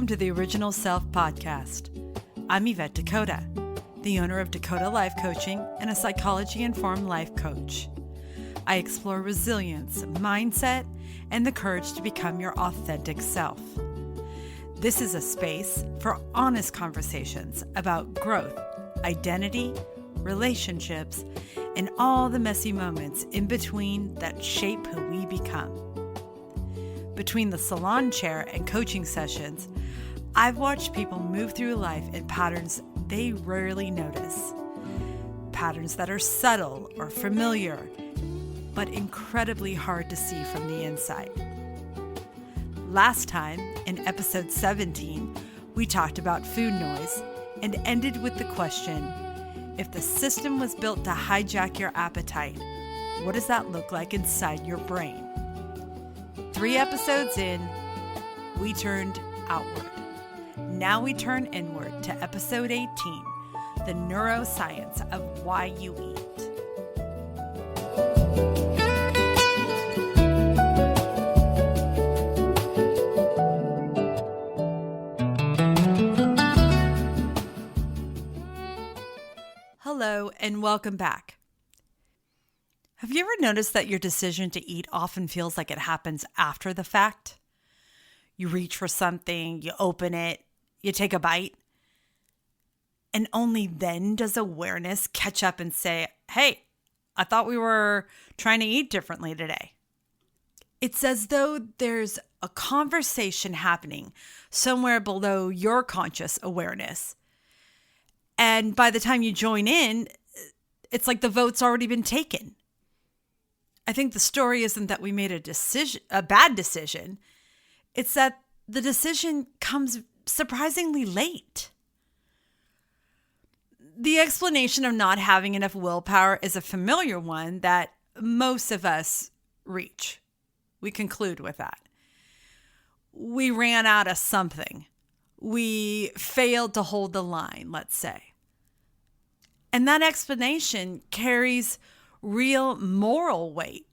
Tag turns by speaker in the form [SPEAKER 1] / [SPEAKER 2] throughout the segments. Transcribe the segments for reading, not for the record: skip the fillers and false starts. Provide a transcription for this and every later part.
[SPEAKER 1] Welcome to the Original Self Podcast. I'm Yvette DeCota, the owner of DeCota Life Coaching and a psychology-informed life coach. I explore resilience, mindset, and the courage to become your authentic self. This is a space for honest conversations about growth, identity, relationships, and all the messy moments in between that shape who we become. Between the salon chair and coaching sessions, I've watched people move through life in patterns they rarely notice. Patterns that are subtle or familiar, but incredibly hard to see from the inside. Last time, in episode 17, we talked about food noise and ended with the question, if the system was built to hijack your appetite, what does that look like inside your brain? 3 episodes in, we turned outward. Now we turn inward to episode 18, the neuroscience of why you eat. Hello and welcome back. Have you ever noticed that your decision to eat often feels like it happens after the fact? You reach for something, you open it, you take a bite, and only then does awareness catch up and say, hey, I thought we were trying to eat differently today. It's as though there's a conversation happening somewhere below your conscious awareness. And by the time you join in, it's like the vote's already been taken. I think the story isn't that we made a bad decision. It's that the decision comes surprisingly late. The explanation of not having enough willpower is a familiar one that most of us reach. We conclude with that. We ran out of something. We failed to hold the line, let's say. And that explanation carries real moral weight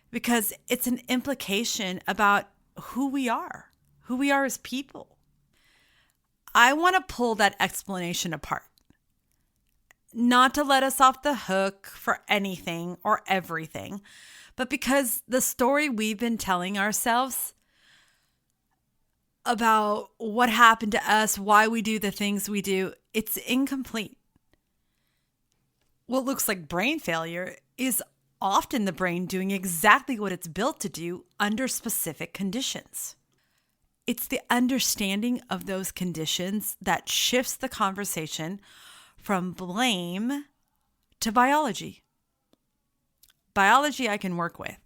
[SPEAKER 1] because it's an implication about who we are as people. I want to pull that explanation apart, not to let us off the hook for anything or everything, but because the story we've been telling ourselves about what happened to us, why we do the things we do, it's incomplete. What looks like brain failure is often the brain doing exactly what it's built to do under specific conditions. It's the understanding of those conditions that shifts the conversation from blame to biology. Biology I can work with.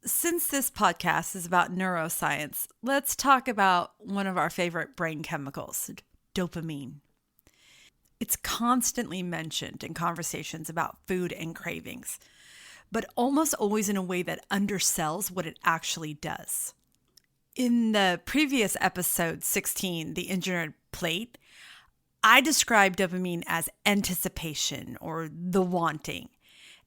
[SPEAKER 1] Since this podcast is about neuroscience, let's talk about one of our favorite brain chemicals, dopamine. It's constantly mentioned in conversations about food and cravings, but almost always in a way that undersells what it actually does. In the previous episode 16, The Engineered Plate, I described dopamine as anticipation or the wanting.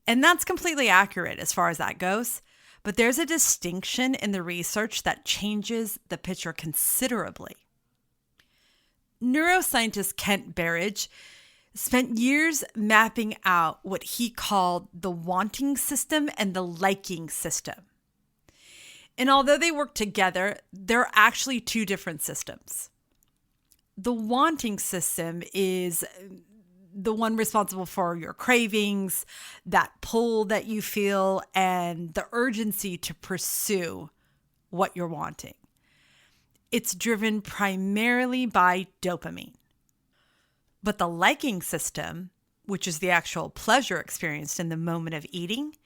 [SPEAKER 1] And that's completely accurate as far as that goes. But there's a distinction in the research that changes the picture considerably. Neuroscientist Kent Berridge spent years mapping out what he called the wanting system and the liking system. And although they work together, they're actually 2 different systems. The wanting system is the one responsible for your cravings, that pull that you feel, and the urgency to pursue what you're wanting. It's driven primarily by dopamine. But the liking system, which is the actual pleasure experienced in the moment of eating,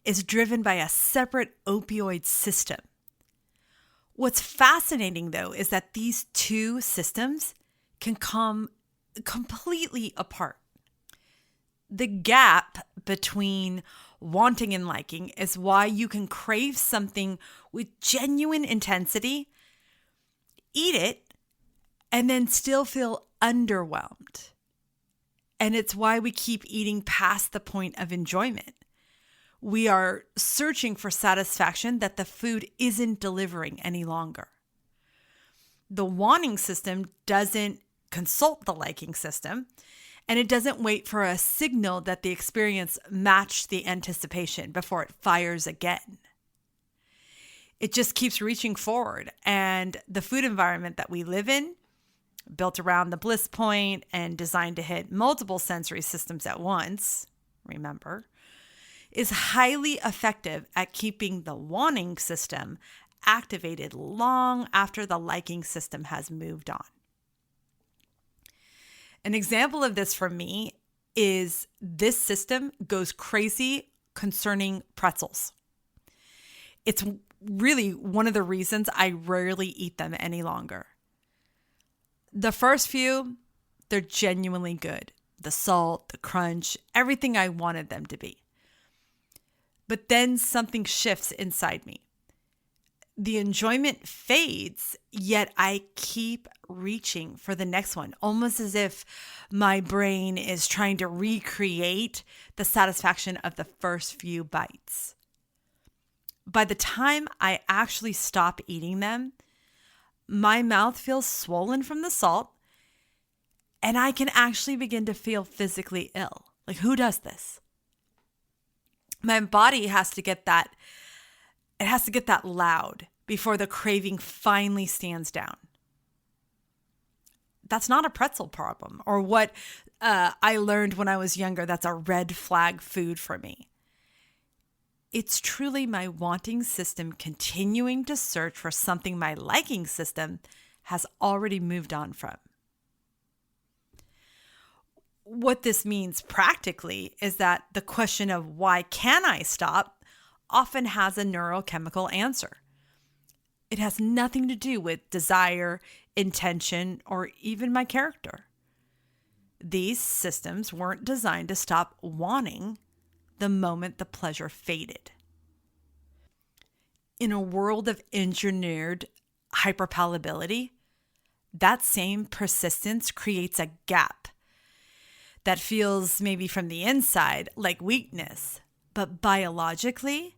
[SPEAKER 1] is driven by a separate opioid system. What's fascinating, though, is that these 2 systems can come completely apart. The gap between wanting and liking is why you can crave something with genuine intensity, eat it, and then still feel underwhelmed. And it's why we keep eating past the point of enjoyment. We are searching for satisfaction that the food isn't delivering any longer. The wanting system doesn't consult the liking system, and it doesn't wait for a signal that the experience matched the anticipation before it fires again. It just keeps reaching forward, and the food environment that we live in, built around the bliss point and designed to hit multiple sensory systems at once, remember, is highly effective at keeping the wanting system activated long after the liking system has moved on. An example of this for me is this system goes crazy concerning pretzels. It's really one of the reasons I rarely eat them any longer. The first few, they're genuinely good. The salt, the crunch, everything I wanted them to be. But then something shifts inside me. The enjoyment fades, yet I keep reaching for the next one, almost as if my brain is trying to recreate the satisfaction of the first few bites. By the time I actually stop eating them, my mouth feels swollen from the salt, and I can actually begin to feel physically ill. Like, who does this? My body has to get that, it has to get that loud before the craving finally stands down. That's not a pretzel problem, or what I learned when I was younger, that's a red flag food for me. It's truly my wanting system continuing to search for something my liking system has already moved on from. What this means practically is that the question of why can I stop often has a neurochemical answer. It has nothing to do with desire, intention, or even my character. These systems weren't designed to stop wanting the moment the pleasure faded. In a world of engineered hyper-palatability, that same persistence creates a gap that feels maybe from the inside like weakness, but biologically,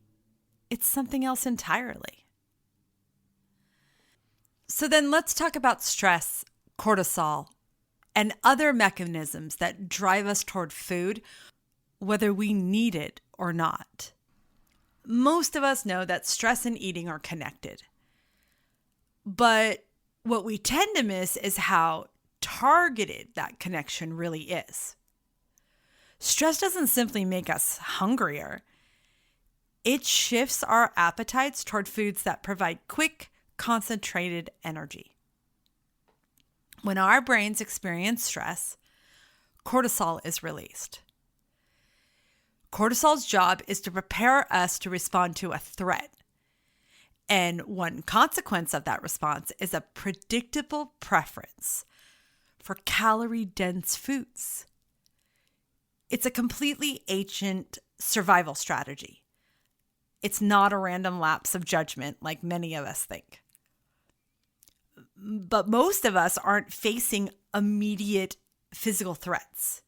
[SPEAKER 1] it's something else entirely. So then let's talk about stress, cortisol, and other mechanisms that drive us toward food, whether we need it or not. Most of us know that stress and eating are connected. But what we tend to miss is how targeted that connection really is. Stress doesn't simply make us hungrier. It shifts our appetites toward foods that provide quick, concentrated energy. When our brains experience stress, cortisol is released. Cortisol's job is to prepare us to respond to a threat. And one consequence of that response is a predictable preference for calorie-dense foods. It's a completely ancient survival strategy. It's not a random lapse of judgment like many of us think. But most of us aren't facing immediate physical threats.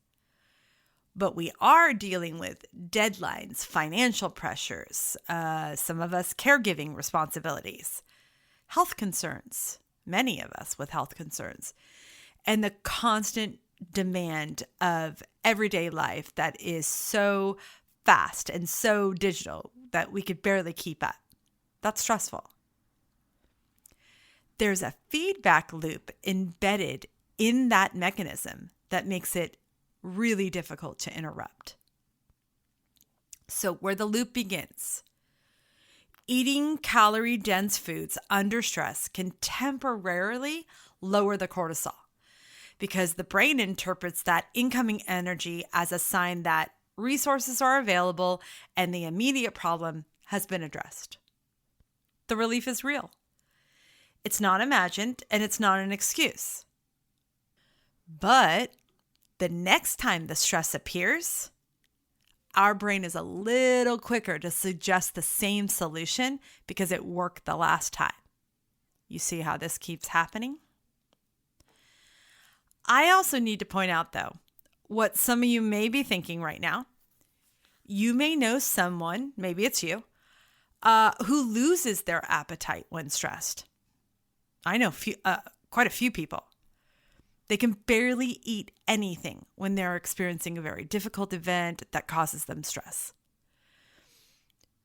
[SPEAKER 1] But we are dealing with deadlines, financial pressures, some of us caregiving responsibilities, health concerns, many of us with health concerns, and the constant demand of everyday life that is so fast and so digital that we could barely keep up. That's stressful. There's a feedback loop embedded in that mechanism that makes it really difficult to interrupt. So where the loop begins, eating calorie-dense foods under stress can temporarily lower the cortisol because the brain interprets that incoming energy as a sign that resources are available and the immediate problem has been addressed. The relief is real. It's not imagined and it's not an excuse. But the next time the stress appears, our brain is a little quicker to suggest the same solution because it worked the last time. You see how this keeps happening? I also need to point out, though, what some of you may be thinking right now. You may know someone, maybe it's you, who loses their appetite when stressed. I know quite a few people. They can barely eat anything when they're experiencing a very difficult event that causes them stress.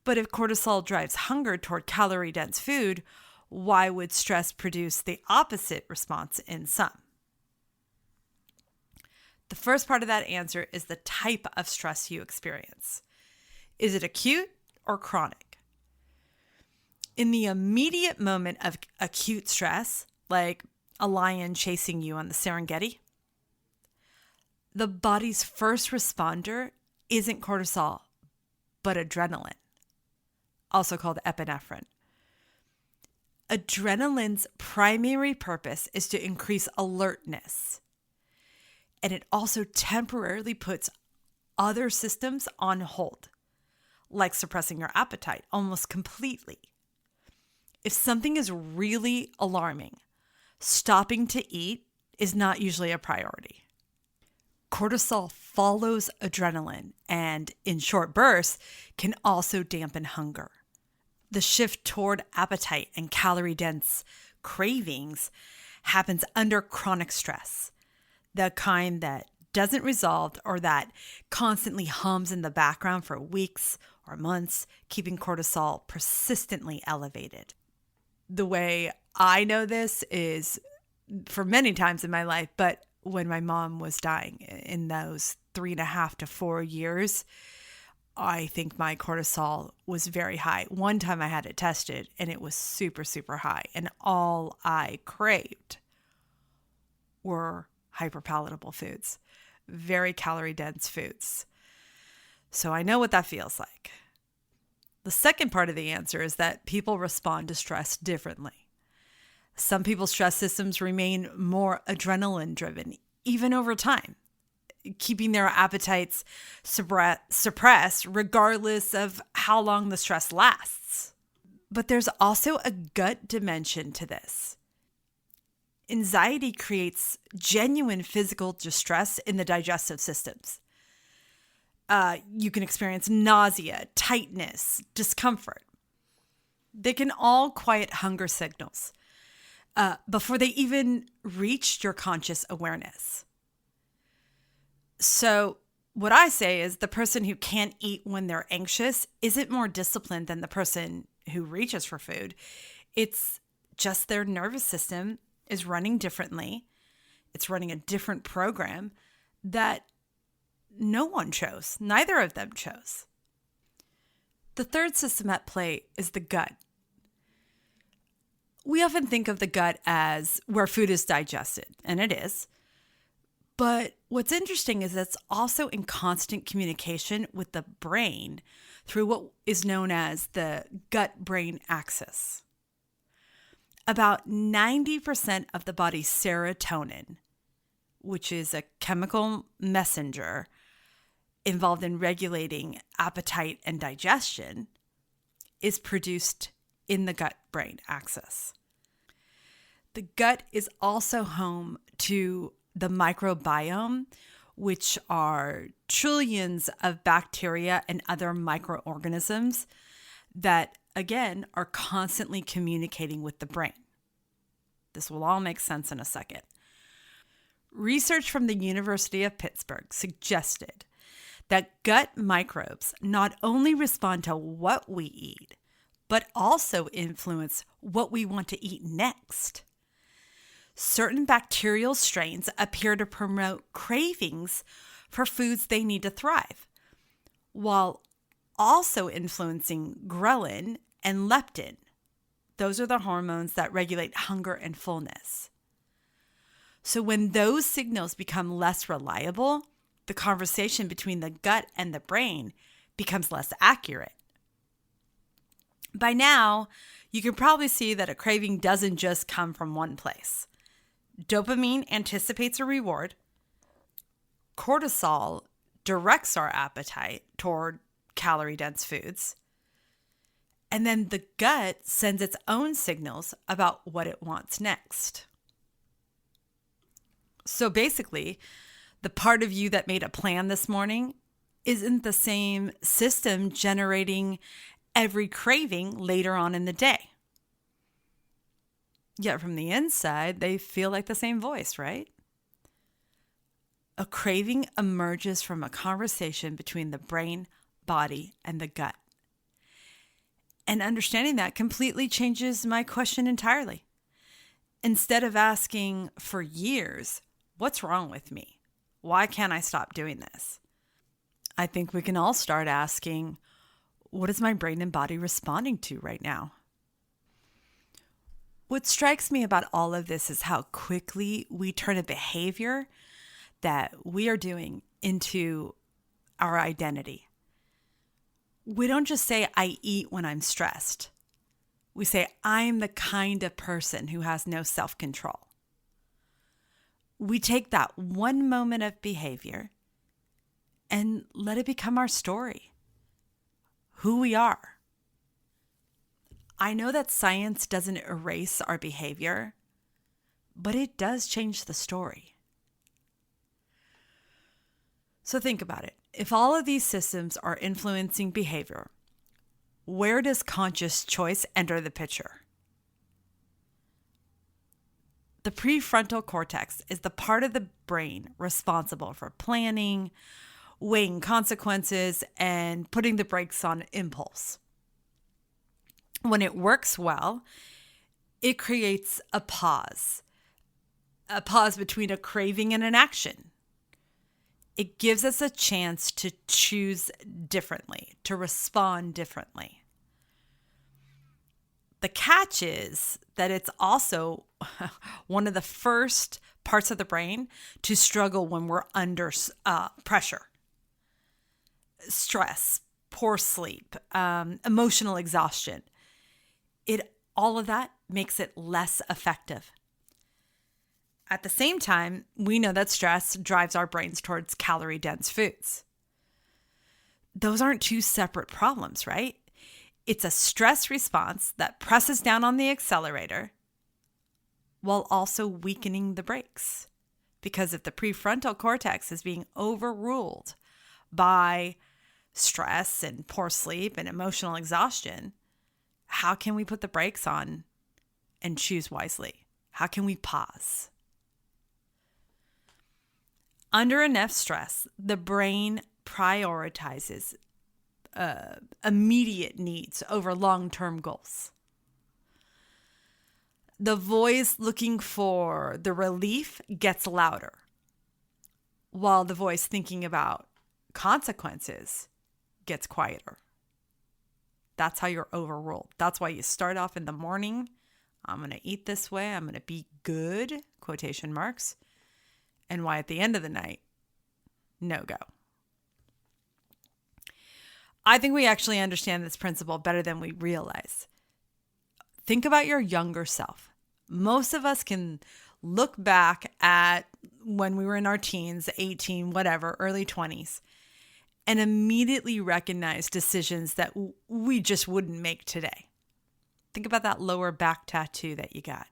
[SPEAKER 1] But if cortisol drives hunger toward calorie-dense food, why would stress produce the opposite response in some? The first part of that answer is the type of stress you experience. Is it acute or chronic? In the immediate moment of acute stress, like a lion chasing you on the Serengeti, the body's first responder isn't cortisol, but adrenaline, also called epinephrine. Adrenaline's primary purpose is to increase alertness, and it also temporarily puts other systems on hold, like suppressing your appetite almost completely. If something is really alarming, stopping to eat is not usually a priority. Cortisol follows adrenaline and, in short bursts, can also dampen hunger. The shift toward appetite and calorie-dense cravings happens under chronic stress, the kind that doesn't resolve or that constantly hums in the background for weeks or months, keeping cortisol persistently elevated. The way I know this is for many times in my life, but when my mom was dying in those 3.5 to 4 years, I think my cortisol was very high. One time I had it tested and it was super, super high. And all I craved were hyper-palatable foods, very calorie-dense foods. So I know what that feels like. The second part of the answer is that people respond to stress differently. Some people's stress systems remain more adrenaline-driven, even over time, keeping their appetites suppressed regardless of how long the stress lasts. But there's also a gut dimension to this. Anxiety creates genuine physical distress in the digestive systems. You can experience nausea, tightness, discomfort. They can all quiet hunger signals before they even reached your conscious awareness. So what I say is the person who can't eat when they're anxious isn't more disciplined than the person who reaches for food. It's just their nervous system is running differently. It's running a different program that no one chose. Neither of them chose. The third system at play is the gut. We often think of the gut as where food is digested, and it is. But what's interesting is it's also in constant communication with the brain through what is known as the gut-brain axis. About 90% of the body's serotonin, which is a chemical messenger involved in regulating appetite and digestion, is produced in the gut-brain axis. The gut is also home to the microbiome, which are trillions of bacteria and other microorganisms that, again, are constantly communicating with the brain. This will all make sense in a second. Research from the University of Pittsburgh suggested that gut microbes not only respond to what we eat, but also influence what we want to eat next. Certain bacterial strains appear to promote cravings for foods they need to thrive, while also influencing ghrelin and leptin. Those are the hormones that regulate hunger and fullness. So when those signals become less reliable, the conversation between the gut and the brain becomes less accurate. By now, you can probably see that a craving doesn't just come from one place. Dopamine anticipates a reward. Cortisol directs our appetite toward calorie-dense foods. And then the gut sends its own signals about what it wants next. So basically, the part of you that made a plan this morning isn't the same system generating every craving later on in the day. Yet from the inside, they feel like the same voice, right? A craving emerges from a conversation between the brain, body, and the gut. And understanding that completely changes my question entirely. Instead of asking for years, what's wrong with me? Why can't I stop doing this? I think we can all start asking, what is my brain and body responding to right now? What strikes me about all of this is how quickly we turn a behavior that we are doing into our identity. We don't just say, I eat when I'm stressed. We say, I'm the kind of person who has no self-control. We take that one moment of behavior and let it become our story, who we are. I know that science doesn't erase our behavior, but it does change the story. So think about it. If all of these systems are influencing behavior, where does conscious choice enter the picture? The prefrontal cortex is the part of the brain responsible for planning, weighing consequences, and putting the brakes on impulse. When it works well, it creates a pause between a craving and an action. It gives us a chance to choose differently, to respond differently. The catch is that it's also one of the first parts of the brain to struggle when we're under pressure. Stress, poor sleep, emotional exhaustion. All of that makes it less effective. At the same time, we know that stress drives our brains towards calorie-dense foods. Those aren't two separate problems, right? It's a stress response that presses down on the accelerator while also weakening the brakes. Because if the prefrontal cortex is being overruled by stress and poor sleep and emotional exhaustion, how can we put the brakes on and choose wisely? How can we pause? Under enough stress, the brain prioritizes immediate needs over long-term goals. The voice looking for the relief gets louder, while the voice thinking about consequences gets quieter. That's how you're overruled. That's why you start off in the morning, I'm going to eat this way, I'm going to be good, quotation marks, and why at the end of the night, no go. I think we actually understand this principle better than we realize. Think about your younger self. Most of us can look back at when we were in our teens, 18, whatever, early 20s, and immediately recognize decisions that we just wouldn't make today. Think about that lower back tattoo that you got.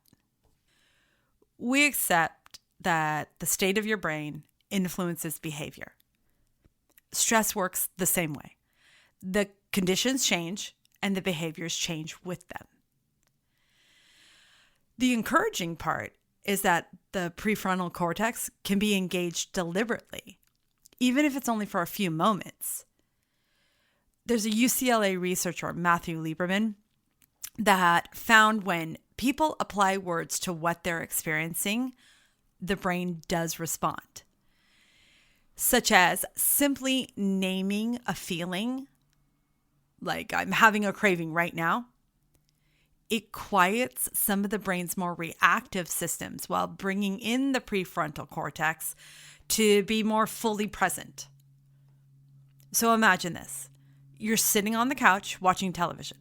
[SPEAKER 1] We accept that the state of your brain influences behavior. Stress works the same way. The conditions change and the behaviors change with them. The encouraging part is that the prefrontal cortex can be engaged deliberately, even if it's only for a few moments. There's a UCLA researcher, Matthew Lieberman, that found when people apply words to what they're experiencing, the brain does respond. Such as simply naming a feeling, like I'm having a craving right now. It quiets some of the brain's more reactive systems while bringing in the prefrontal cortex to be more fully present. So imagine this. You're sitting on the couch watching television.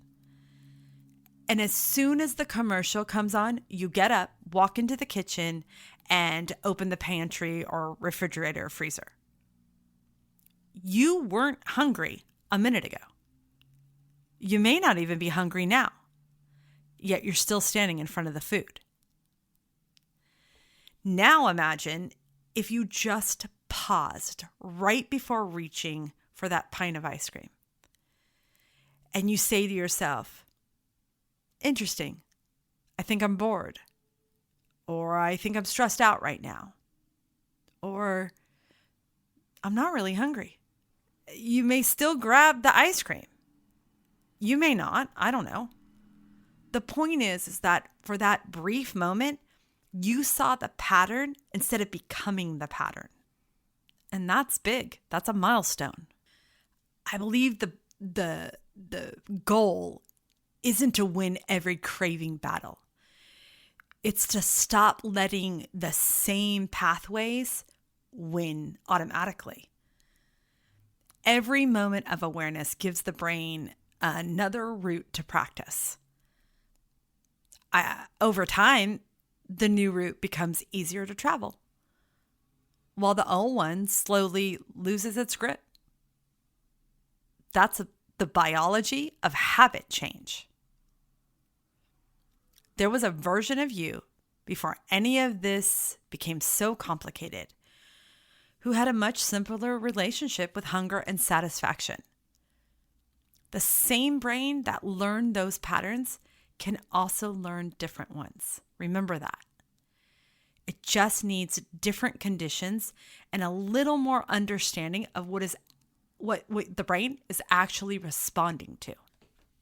[SPEAKER 1] And as soon as the commercial comes on, you get up, walk into the kitchen, and open the pantry or refrigerator or freezer. You weren't hungry a minute ago. You may not even be hungry now, yet you're still standing in front of the food. Now imagine if you just paused right before reaching for that pint of ice cream. And you say to yourself, interesting, I think I'm bored. Or I think I'm stressed out right now. Or I'm not really hungry. You may still grab the ice cream. You may not. I don't know. The point is that for that brief moment, you saw the pattern instead of becoming the pattern. And that's big. That's a milestone. I believe the goal isn't to win every craving battle. It's to stop letting the same pathways win automatically. Every moment of awareness gives the brain another route to practice. Over time, the new route becomes easier to travel, while the old one slowly loses its grip. That's the biology of habit change. There was a version of you before any of this became so complicated who had a much simpler relationship with hunger and satisfaction. The same brain that learned those patterns can also learn different ones. Remember that. It just needs different conditions and a little more understanding of what the brain is actually responding to.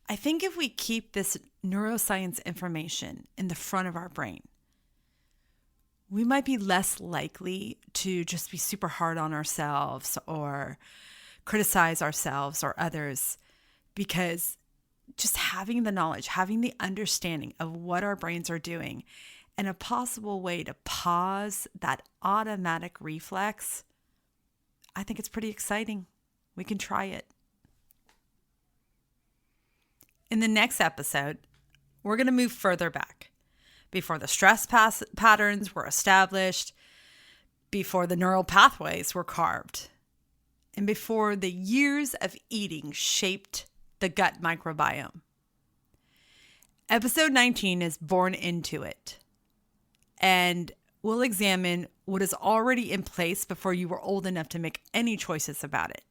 [SPEAKER 1] I think if we keep this neuroscience information in the front of our brain, we might be less likely to just be super hard on ourselves or criticize ourselves or others, because just having the knowledge, having the understanding of what our brains are doing and a possible way to pause that automatic reflex, I think it's pretty exciting. We can try it. In the next episode, we're going to move further back, before the stress patterns were established, before the neural pathways were carved, and before the years of eating shaped the gut microbiome. Episode 19 is born into it, and we'll examine what is already in place before you were old enough to make any choices about it.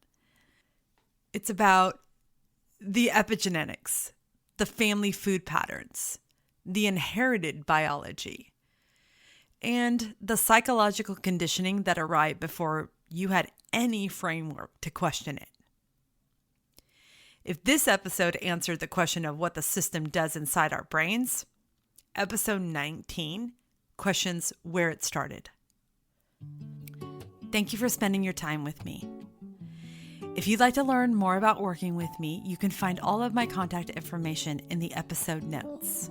[SPEAKER 1] It's about the epigenetics, the family food patterns, the inherited biology, and the psychological conditioning that arrived before you had any framework to question it. If this episode answered the question of what the system does inside our brains, episode 19 questions where it started. Thank you for spending your time with me. If you'd like to learn more about working with me, you can find all of my contact information in the episode notes.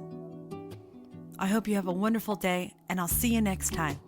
[SPEAKER 1] I hope you have a wonderful day, and I'll see you next time.